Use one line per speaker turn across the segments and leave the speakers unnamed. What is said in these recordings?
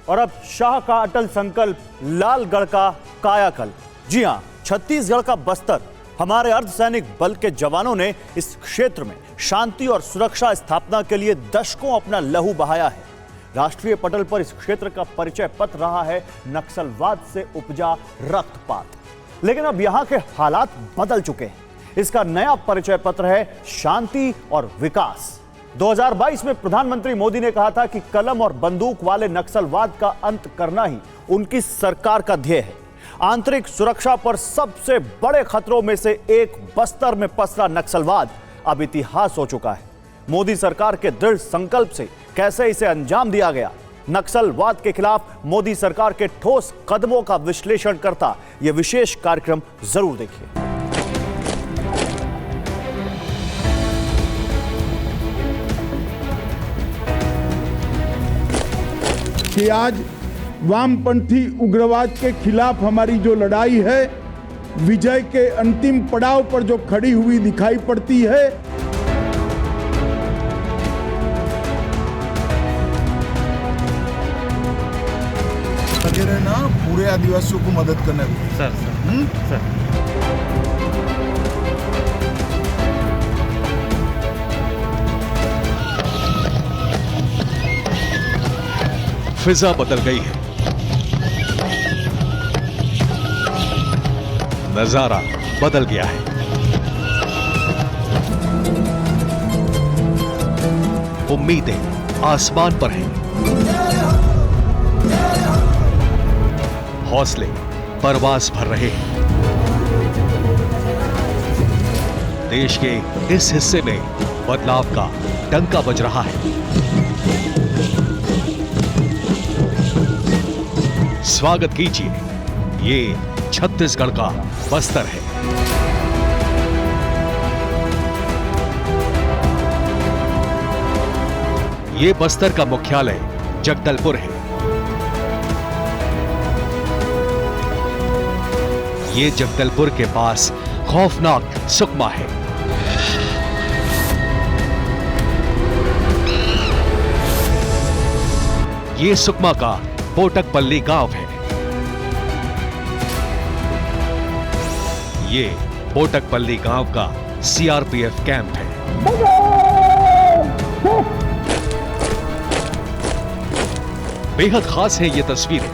और अब शाह का अटल संकल्प, लालगढ़ का कायाकल्प। जी हां, छत्तीसगढ़ का बस्तर। हमारे अर्धसैनिक बल के जवानों ने इस क्षेत्र में शांति और सुरक्षा स्थापना के लिए दशकों अपना लहू बहाया है। राष्ट्रीय पटल पर इस क्षेत्र का परिचय पत्र रहा है नक्सलवाद से उपजा रक्तपात। लेकिन अब यहां के हालात बदल चुके हैं। इसका नया परिचय पत्र है शांति और विकास। 2022 में प्रधानमंत्री मोदी ने कहा था कि कलम और बंदूक वाले नक्सलवाद का अंत करना ही उनकी सरकार का ध्येय है। आंतरिक सुरक्षा पर सबसे बड़े खतरों में से एक बस्तर में पसरा नक्सलवाद अब इतिहास हो चुका है। मोदी सरकार के दृढ़ संकल्प से कैसे इसे अंजाम दिया गया, नक्सलवाद के खिलाफ मोदी सरकार के ठोस कदमों का विश्लेषण करता यह विशेष कार्यक्रम जरूर देखिए।
कि आज वामपंथी उग्रवाद के खिलाफ हमारी जो लड़ाई है, विजय के अंतिम पड़ाव पर जो खड़ी हुई दिखाई पड़ती है।
वगैरह ना पूरे आदिवासियों को मदद करने
सर।
फिजा बदल गई है, नजारा बदल गया है। उम्मीदें आसमान पर हैं, हौसले परवास भर रहे हैं। देश के इस हिस्से में बदलाव का डंका बज रहा है। स्वागत कीजिए, ये छत्तीसगढ़ का बस्तर है। ये बस्तर का मुख्यालय जगदलपुर है। ये जगदलपुर के पास खौफनाक सुकमा है। ये सुकमा का पोटकपल्ली गांव है। ये पोटकपल्ली गांव का सीआरपीएफ कैंप है। बेहद खास है ये तस्वीरें,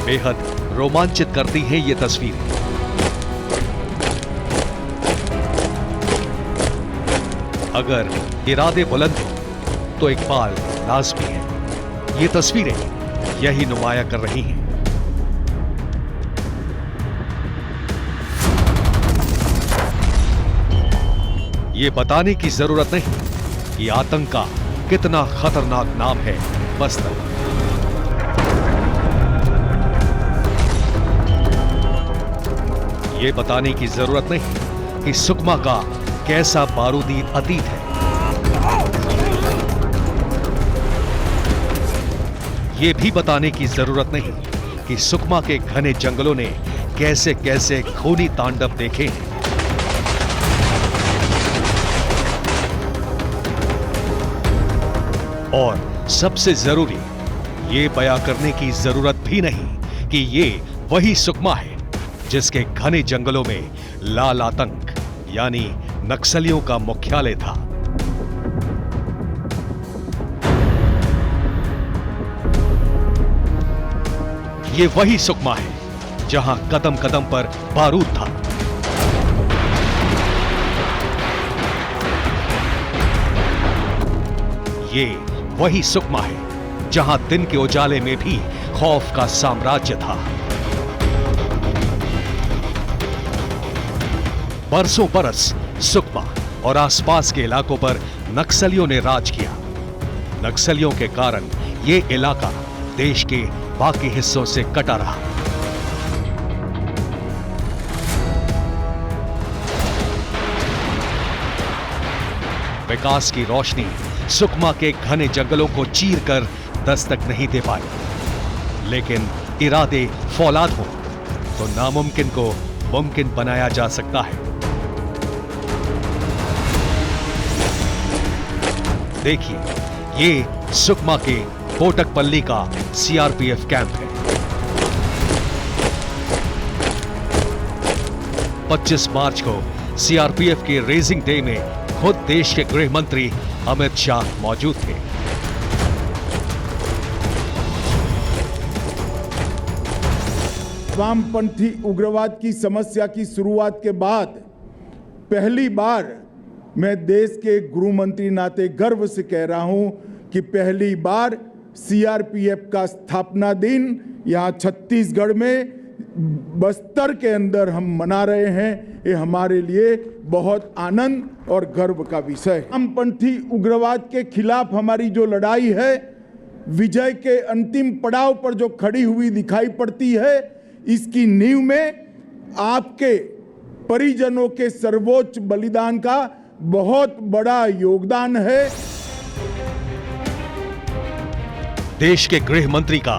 बेहद रोमांचित करती हैं ये तस्वीरें। अगर इरादे बुलंद हो तो इकबाल लाज़मी है। ये तस्वीरें यही नुमाया कर रही हैं। ये बताने की जरूरत नहीं कि आतंक का कितना खतरनाक नाम है बस्तर। ये बताने की जरूरत नहीं कि सुकमा का कैसा बारूदी अतीत है। ये भी बताने की जरूरत नहीं कि सुकमा के घने जंगलों ने कैसे कैसे खूनी तांडव देखे हैं। और सबसे जरूरी, ये बयां करने की जरूरत भी नहीं कि ये वही सुकमा है जिसके घने जंगलों में लाल आतंक यानी नक्सलियों का मुख्यालय था। ये वही सुकमा है जहां कदम कदम पर बारूद था। ये वही सुकमा है जहां दिन के उजाले में भी खौफ का साम्राज्य था। बरसों बरस सुकमा और आसपास के इलाकों पर नक्सलियों ने राज किया। नक्सलियों के कारण ये इलाका देश के बाकी हिस्सों से कटा रहा। विकास की रोशनी सुकमा के घने जंगलों को चीरकर दस्तक नहीं दे पाई, लेकिन इरादे फौलाद हो तो नामुमकिन को मुमकिन बनाया जा सकता है। देखिए, ये सुकमा के कोटकपल्ली का सीआरपीएफ कैंप है। 25 मार्च को सीआरपीएफ के रेजिंग डे में खुद देश के गृह मंत्री अमित शाह मौजूद थे।
वामपंथी उग्रवाद की समस्या की शुरुआत के बाद पहली बार मैं देश के गृह मंत्री नाते गर्व से कह रहा हूं कि पहली बार सीआरपीएफ का स्थापना दिन यहां छत्तीसगढ़ में बस्तर के अंदर हम मना रहे हैं। ये हमारे लिए बहुत आनंद और गर्व का विषय है। वामपंथी उग्रवाद के खिलाफ हमारी जो लड़ाई है, विजय के अंतिम पड़ाव पर जो खड़ी हुई दिखाई पड़ती है, इसकी नींव में आपके परिजनों के सर्वोच्च बलिदान का बहुत बड़ा योगदान है।
देश के गृह मंत्री का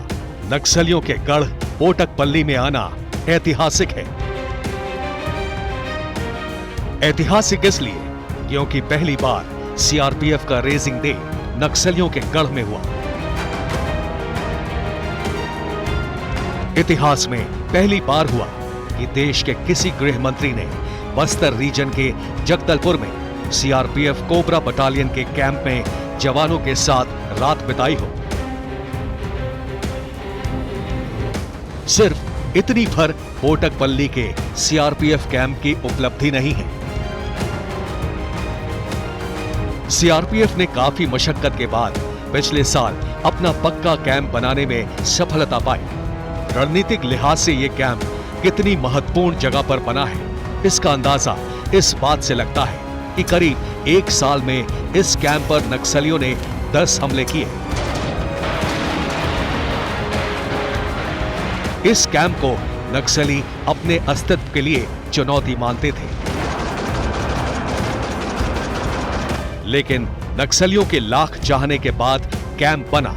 नक्सलियों के गढ़ कोटकपल्ली में आना ऐतिहासिक है। ऐतिहासिक इसलिए क्योंकि पहली बार सीआरपीएफ का रेजिंग डे नक्सलियों के गढ़ में हुआ। इतिहास में पहली बार हुआ कि देश के किसी गृह मंत्री ने बस्तर रीजन के जगदलपुर में सीआरपीएफ कोबरा बटालियन के कैंप में जवानों के साथ रात बिताई हो। सिर्फ इतनी भर कोटकपल्ली के सीआरपीएफ कैंप की उपलब्धि नहीं है। सीआरपीएफ ने काफी मशक्कत के बाद पिछले साल अपना पक्का कैंप बनाने में सफलता पाई। रणनीतिक लिहाज से यह कैंप कितनी महत्वपूर्ण जगह पर बना है, इसका अंदाजा इस बात से लगता है कि करीब 1 साल में इस कैंप पर नक्सलियों ने 10 हमले किए। इस कैंप को नक्सली अपने अस्तित्व के लिए चुनौती मानते थे, लेकिन नक्सलियों के लाख चाहने के बाद कैंप बना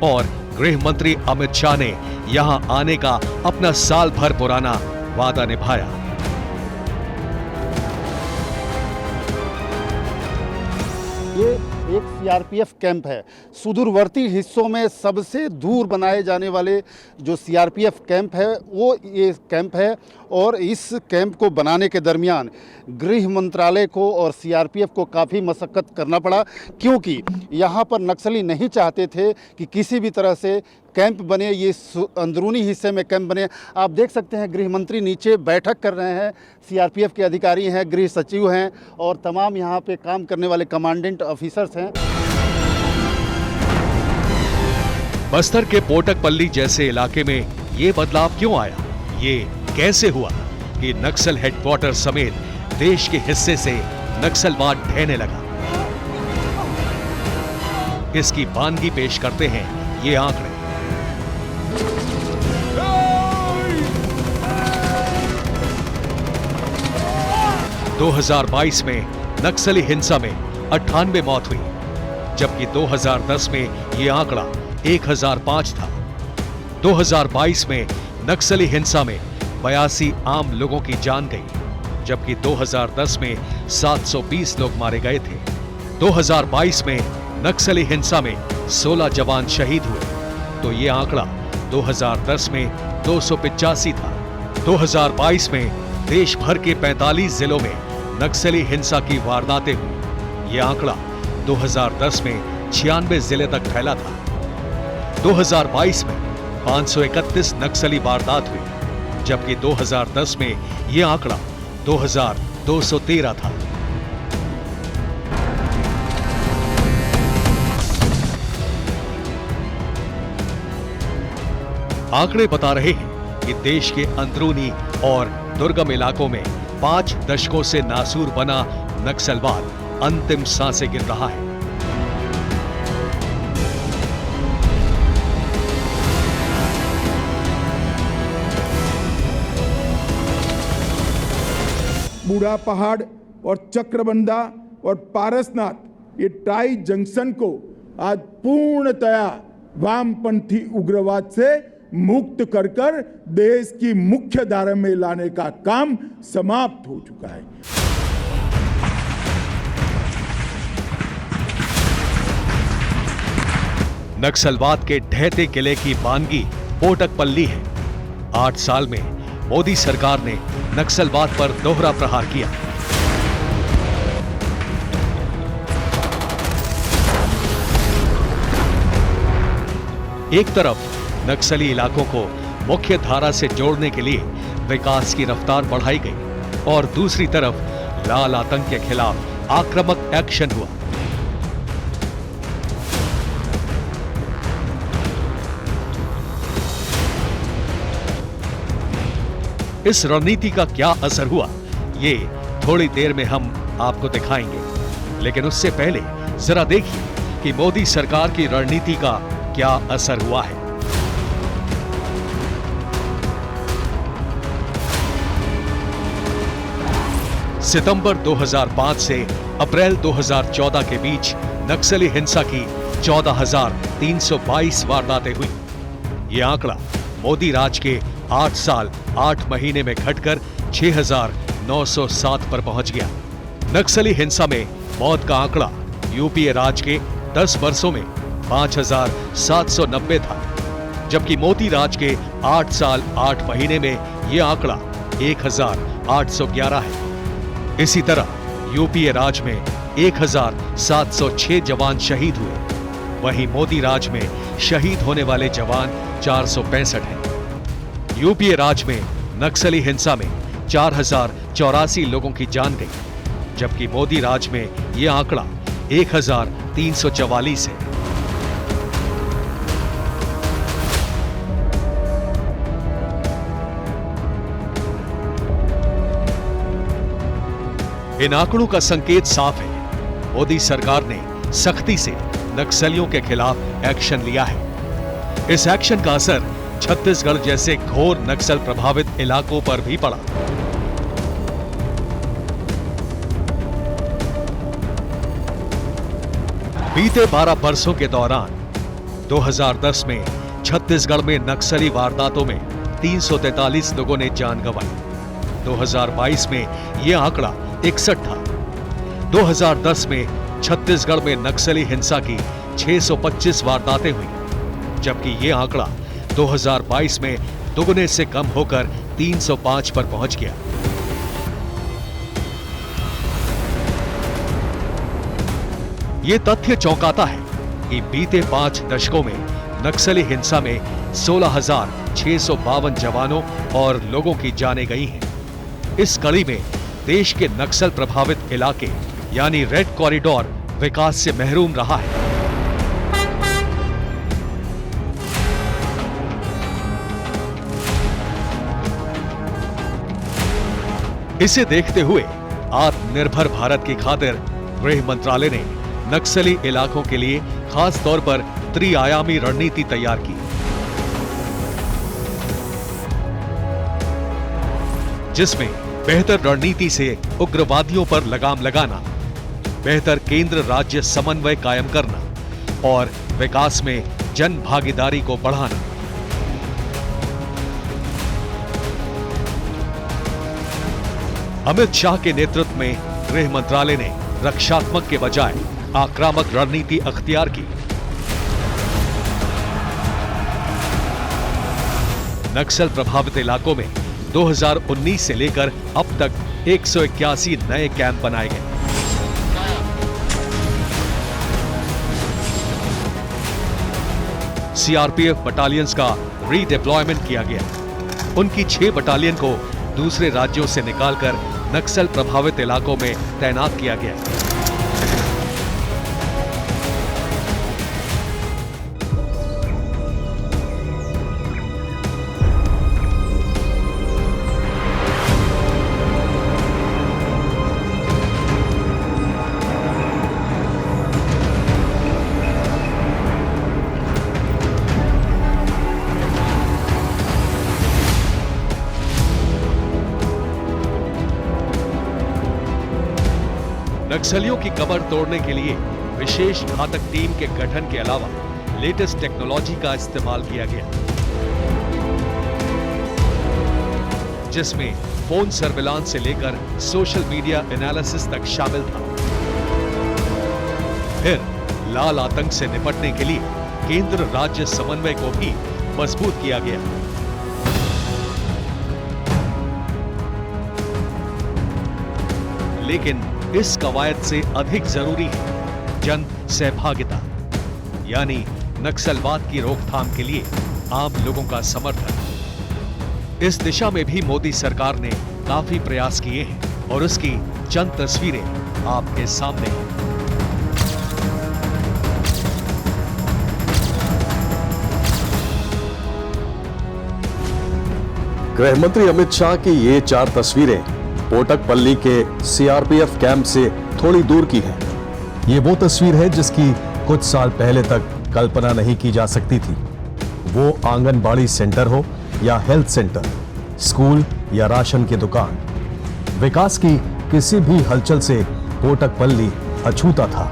और गृह मंत्री अमित शाह ने यहां आने का अपना साल भर पुराना वादा निभाया।
ये एक सीआरपीएफ कैंप है। सुदूरवर्ती हिस्सों में सबसे दूर बनाए जाने वाले जो सीआरपीएफ कैंप है वो ये कैंप है, और इस कैंप को बनाने के दरमियान गृह मंत्रालय को और सीआरपीएफ को काफ़ी मशक्कत करना पड़ा, क्योंकि यहाँ पर नक्सली नहीं चाहते थे कि किसी भी तरह से कैंप बने, ये अंदरूनी हिस्से में कैंप बने। आप देख सकते हैं गृह मंत्री नीचे बैठक कर रहे हैं, सीआरपीएफ के अधिकारी हैं, गृह सचिव हैं और तमाम यहाँ पे काम करने वाले कमांडेंट ऑफिसर्स हैं।
बस्तर के कोटकपल्ली जैसे इलाके में ये बदलाव क्यों आया? ये कैसे हुआ कि नक्सल हेडक्वार्टर समेत देश के हिस्से से नक्सलवाद ढहने लगा? इसकी बानगी पेश करते हैं ये आंकड़े। 2022 में नक्सली हिंसा में 98 मौत हुई, जबकि 2010 में यह आंकड़ा 1005 था। 2022 में नक्सली हिंसा में 82 आम लोगों की जान गई, जबकि 2010 में 720 लोग मारे गए थे। 2022 में नक्सली हिंसा में 16 जवान शहीद हुए, तो ये आंकड़ा 2010 में 285 था। 2022 में देश भर के 45 जिलों में नक्सली हिंसा की वारदातें हुई। ये आंकड़ा 2010 में 96 जिले तक फैला था। 2022 में 531 नक्सली वारदात हुई, जबकि 2010 में यह आंकड़ा 2213 था। आंकड़े बता रहे हैं कि देश के अंदरूनी और दुर्गम इलाकों में 5 दशकों से नासूर बना नक्सलवाद अंतिम सांसें गिन रहा है।
बूढ़ा पहाड़ और चक्रबंधा और पारसनाथ, ये टाई जंक्शन को आज पूर्णतया वामपंथी उग्रवाद से मुक्त कर देश की मुख्य धारा में लाने का काम समाप्त हो चुका है।
नक्सलवाद के ढहते किले की बानगी पोटकपल्ली है। 8 साल में मोदी सरकार ने नक्सलवाद पर दोहरा प्रहार किया। एक तरफ नक्सली इलाकों को मुख्य धारा से जोड़ने के लिए विकास की रफ्तार बढ़ाई गई और दूसरी तरफ लाल आतंक के खिलाफ आक्रामक एक्शन हुआ। इस रणनीति का क्या असर हुआ, ये थोड़ी देर में हम आपको दिखाएंगे, लेकिन उससे पहले जरा देखिए कि मोदी सरकार की रणनीति का क्या असर हुआ है। सितंबर 2005 से अप्रैल 2014 के बीच नक्सली हिंसा की 14,322 वारदातें हुई। यह आंकड़ा मोदी राज के 8 साल 8 महीने में घटकर 6,907 पर पहुंच गया। नक्सली हिंसा में मौत का आंकड़ा यूपीए राज के 10 वर्षों में 5,790 था, जबकि मोदी राज के 8 साल 8 महीने में यह आंकड़ा 1,811 है। इसी तरह यूपीए राज में 1,706 जवान शहीद हुए, वहीं मोदी राज में शहीद होने वाले जवान 465 हैं। यूपीए राज में नक्सली हिंसा में 4,084 लोगों की जान गई, जबकि मोदी राज में यह आंकड़ा 1,344 है। इन आंकड़ों का संकेत साफ है, मोदी सरकार ने सख्ती से नक्सलियों के खिलाफ एक्शन लिया है। इस एक्शन का असर छत्तीसगढ़ जैसे घोर नक्सल प्रभावित इलाकों पर भी पड़ा। बीते 12 वर्षों के दौरान 2010 में छत्तीसगढ़ में नक्सली वारदातों में 343 लोगों ने जान गंवाई। 2022 में यह आंकड़ा 61 था। 2010 में छत्तीसगढ़ में नक्सली हिंसा की 625 वारदातें हुई, जबकि यह आंकड़ा 2022 में दुगने से कम होकर 305 पर पहुंच गया। यह तथ्य चौंकाता है कि बीते 5 दशकों में नक्सली हिंसा में 16,652 जवानों और लोगों की जानें गई हैं। इस कड़ी में देश के नक्सल प्रभावित इलाके यानी रेड कॉरिडोर विकास से महरूम रहा है। इसे देखते हुए आत्मनिर्भर भारत की खातिर गृह मंत्रालय ने नक्सली इलाकों के लिए खास तौर पर त्रिआयामी रणनीति तैयार की, जिसमें बेहतर रणनीति से उग्रवादियों पर लगाम लगाना, बेहतर केंद्र राज्य समन्वय कायम करना और विकास में जन भागीदारी को बढ़ाना। अमित शाह के नेतृत्व में गृह मंत्रालय ने रक्षात्मक के बजाय आक्रामक रणनीति अख्तियार की। नक्सल प्रभावित इलाकों में 2019 से लेकर अब तक 181 नए कैंप बनाए गए। सीआरपीएफ बटालियंस का रीडिप्लॉयमेंट किया गया। उनकी 6 बटालियन को दूसरे राज्यों से निकालकर नक्सल प्रभावित इलाकों में तैनात किया गया। नक्सलियों की कमर तोड़ने के लिए विशेष घातक टीम के गठन के अलावा लेटेस्ट टेक्नोलॉजी का इस्तेमाल किया गया, जिसमें फोन सर्विलांस से लेकर सोशल मीडिया एनालिसिस तक शामिल था। फिर लाल आतंक से निपटने के लिए केंद्र राज्य समन्वय को भी मजबूत किया गया। लेकिन इस कवायद से अधिक जरूरी है जन सहभागिता, यानी नक्सलवाद की रोकथाम के लिए आम लोगों का समर्थन। इस दिशा में भी मोदी सरकार ने काफी प्रयास किए हैं और उसकी चंद तस्वीरें आपके सामने हैं।
गृहमंत्री अमित शाह की ये 4 तस्वीरें पोटकपल्ली के सीआरपीएफ कैंप से थोड़ी दूर की हैं। ये वो तस्वीर है जिसकी कुछ साल पहले तक कल्पना नहीं की जा सकती थी। वो आंगनबाड़ी सेंटर हो या हेल्थ सेंटर, स्कूल या राशन की दुकान, विकास की किसी भी हलचल से पोटकपल्ली अछूता था।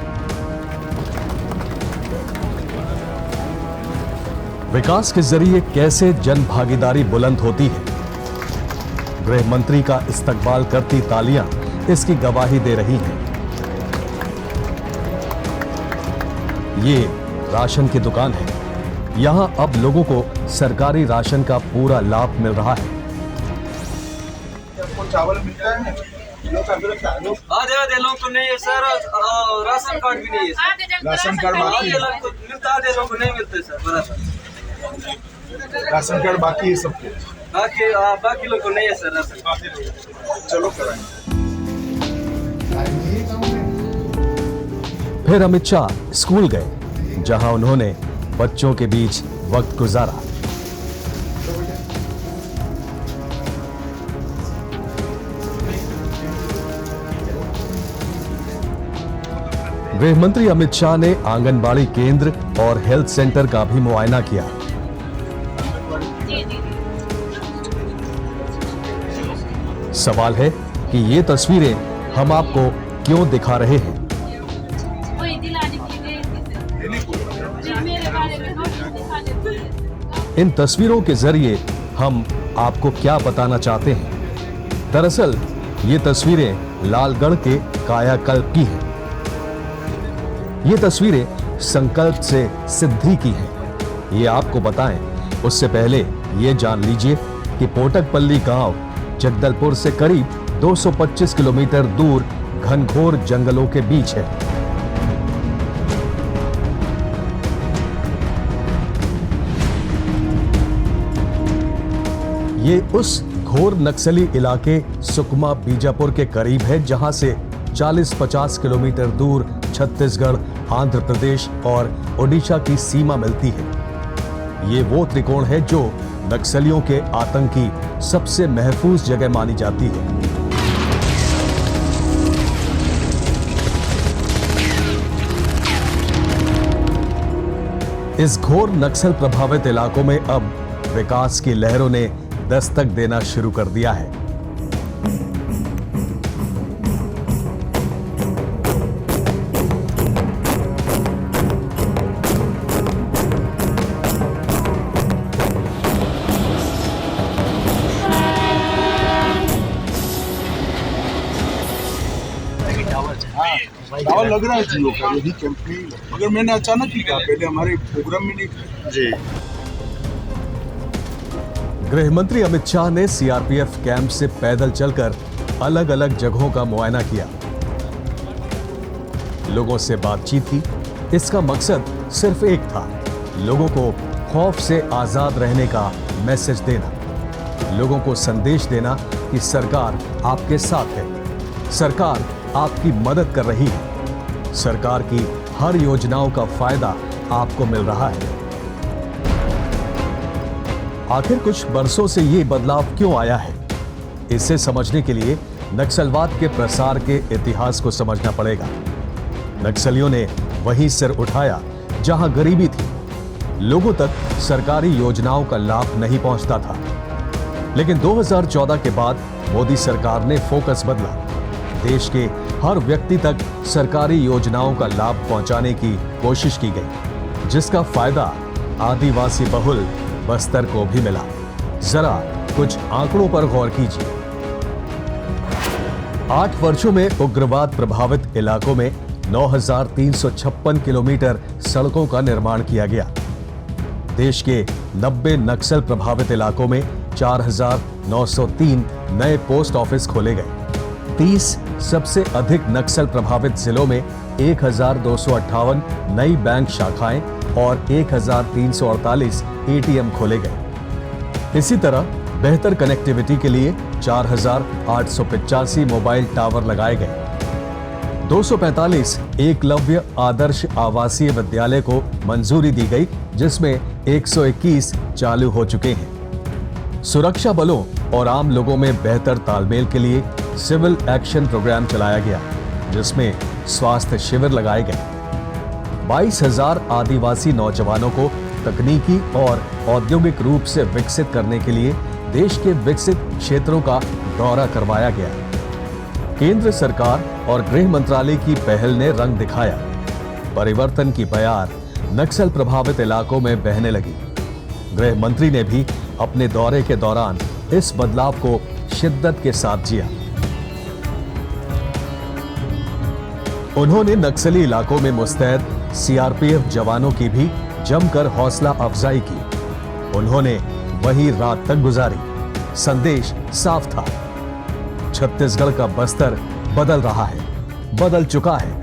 विकास के जरिए कैसे जन भागीदारी बुलंद होती है, गृह मंत्री का इस्तकबाल करती तालियां इसकी गवाही दे रही हैं। ये राशन की दुकान है। यहां अब लोगों को सरकारी राशन का पूरा लाभ मिल रहा है।
चावल मिलता है
आधे लोग को नहीं है सर, और राशन कार्ड भी नहीं है सर।
राशन कार्ड बाकी
आधे
है।
लोग को मिलता, आधे लोग को नहीं मिलते सर। बराबर
राशन कार्ड बाकी है सबको।
बाकी लोग को नहीं है सर राशन कार्ड।
चलो कराएं।
फिर अमित शाह स्कूल गए, जहां उन्होंने बच्चों के बीच वक्त गुजारा। गृह मंत्री अमित शाह ने आंगनबाड़ी केंद्र और हेल्थ सेंटर का भी मुआयना किया। सवाल है कि ये तस्वीरें हम आपको क्यों दिखा रहे हैं। इन तस्वीरों के जरिए हम आपको क्या बताना चाहते हैं। दरअसल ये तस्वीरें लालगढ़ के कायाकल्प की हैं। ये तस्वीरें संकल्प से सिद्धि की हैं। ये आपको बताएं उससे पहले ये जान लीजिए कि पोटकपल्ली गांव जगदलपुर से करीब 225 किलोमीटर दूर घनघोर जंगलों के बीच है। ये उस घोर नक्सली इलाके सुकमा बीजापुर के करीब है, जहां से 40-50 किलोमीटर दूर छत्तीसगढ़, आंध्र प्रदेश और ओडिशा की सीमा मिलती है। ये वो त्रिकोण है जो नक्सलियों के आतंक की सबसे महफूज जगह मानी जाती है। इस घोर नक्सल प्रभावित इलाकों में अब विकास की लहरों ने दस्तक देना शुरू कर दिया है।
चावल लग रहा है जियो का, यही कैंप में, मगर मैंने अचानक ही कहा, पहले हमारे प्रोग्राम में नहीं था। जी
गृह मंत्री अमित शाह ने सीआरपीएफ कैंप से पैदल चलकर अलग अलग जगहों का मुआयना किया, लोगों से बातचीत की। इसका मकसद सिर्फ एक था, लोगों को खौफ से आजाद रहने का मैसेज देना, लोगों को संदेश देना कि सरकार आपके साथ है, सरकार आपकी मदद कर रही है, सरकार की हर योजनाओं का फायदा आपको मिल रहा है। आखिर कुछ बरसों से ये बदलाव क्यों आया है, इसे समझने के लिए नक्सलवाद के प्रसार के इतिहास को समझना पड़ेगा। नक्सलियों ने वहीं सिर उठाया जहां गरीबी थी, लोगों तक सरकारी योजनाओं का लाभ नहीं पहुंचता था। लेकिन 2014 के बाद मोदी सरकार ने फोकस बदला, देश के हर व्यक्ति तक सरकारी योजनाओं का लाभ पहुंचाने की कोशिश की गई, जिसका फायदा आदिवासी बहुल बस्तर को भी मिला। जरा कुछ आंकड़ों पर गौर कीजिए। 8 वर्षों में उग्रवाद प्रभावित इलाकों में 9,356 किलोमीटर सड़कों का निर्माण किया गया। देश के 90 नक्सल प्रभावित इलाकों में 4,903 नए पोस्ट ऑफिस खोले गए। 30 सबसे अधिक नक्सल प्रभावित जिलों में 1,258 नई बैंक शाखाएं और 1,348 एटीएम खोले गए। इसी तरह बेहतर कनेक्टिविटी के लिए 4,885 मोबाइल टावर लगाए गए। 245 एकलव्य आदर्श आवासीय विद्यालय को मंजूरी दी गई, जिसमें 121 चालू हो चुके हैं। सुरक्षा बलों और आम लोगों में बेहतर तालमेल के लिए सिविल एक्शन प्रोग्राम चलाया गया, जिसमें स्वास्थ्य शिविर लगाए गए। 22,000 आदिवासी नौजवानों को तकनीकी और औद्योगिक रूप से विकसित करने के लिए देश के विकसित क्षेत्रों का दौरा करवाया गया। केंद्र सरकार और गृह मंत्रालय की पहल ने रंग दिखाया। परिवर्तन की बयार नक्सल प्रभावित इलाकों में बहने लगी। गृह मंत्री ने भी अपने दौरे के दौरान इस बदलाव को शिद्दत के साथ जिया। उन्होंने नक्सली इलाकों में मुस्तैद सीआरपीएफ जवानों की भी जमकर हौसला अफजाई की। उन्होंने वही रात तक गुजारी। संदेश साफ था, छत्तीसगढ़ का बस्तर बदल रहा है, बदल चुका है।